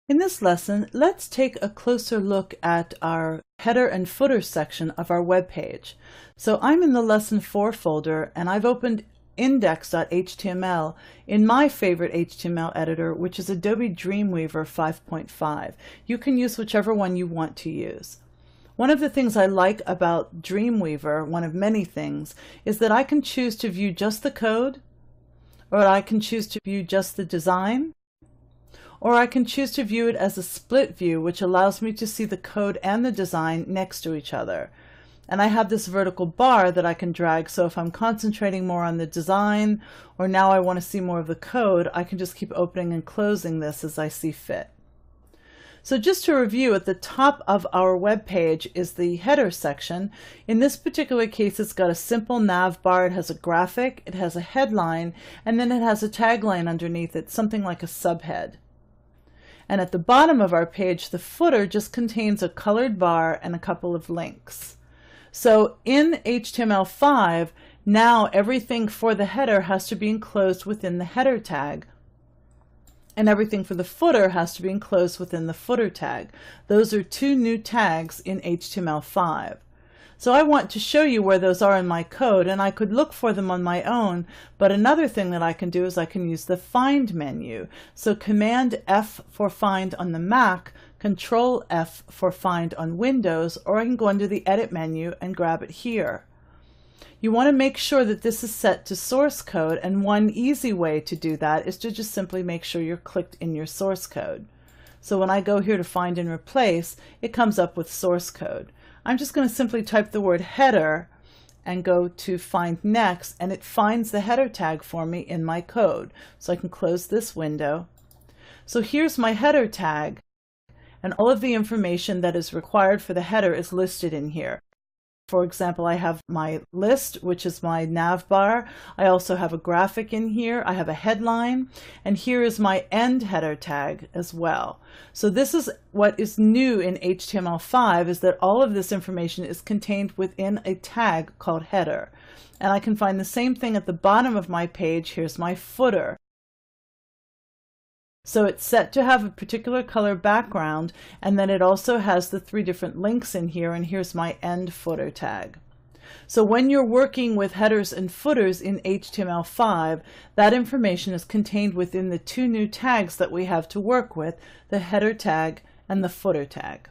In this lesson, let's take a closer look at our header and footer section of our web page. So I'm in the Lesson 4 folder and I've opened index.html in my favorite HTML editor, which is Adobe Dreamweaver 5.5. You can use whichever one you want to use. One of the things I like about Dreamweaver, one of many things, is that I can choose to view just the code, or I can choose to view just the design, or I can choose to view it as a split view, which allows me to see the code and the design next to each other. And I have this vertical bar that I can drag, so if I'm concentrating more on the design, or now I want to see more of the code, I can just keep opening and closing this as I see fit. So just to review, at the top of our web page is the header section. In this particular case, it's got a simple nav bar, it has a graphic, it has a headline, and then it has a tagline underneath it, something like a subhead. And at the bottom of our page, the footer just contains a colored bar and a couple of links. So in HTML5, now everything for the header has to be enclosed within the header tag, and everything for the footer has to be enclosed within the footer tag. Those are two new tags in HTML5. So I want to show you where those are in my code, and I could look for them on my own, but another thing that I can do is I can use the Find menu. So Command F for Find on the Mac, Control F for Find on Windows, or I can go under the Edit menu and grab it here. You want to make sure that this is set to source code, and one easy way to do that is to just simply make sure you're clicked in your source code. So when I go here to Find and Replace, it comes up with source code. I'm just going to simply type the word header and go to Find Next, and it finds the header tag for me in my code. So I can close this window. So here's my header tag, and all of the information that is required for the header is listed in here. For example, I have my list, which is my nav bar. I also have a graphic in here. I have a headline, and here is my end header tag as well. So this is what is new in HTML5, is that all of this information is contained within a tag called header. And I can find the same thing at the bottom of my page. Here's my footer. So it's set to have a particular color background, and then it also has the 3 different links in here, and here's my end footer tag. So when you're working with headers and footers in HTML5, that information is contained within the 2 new tags that we have to work with, the header tag and the footer tag.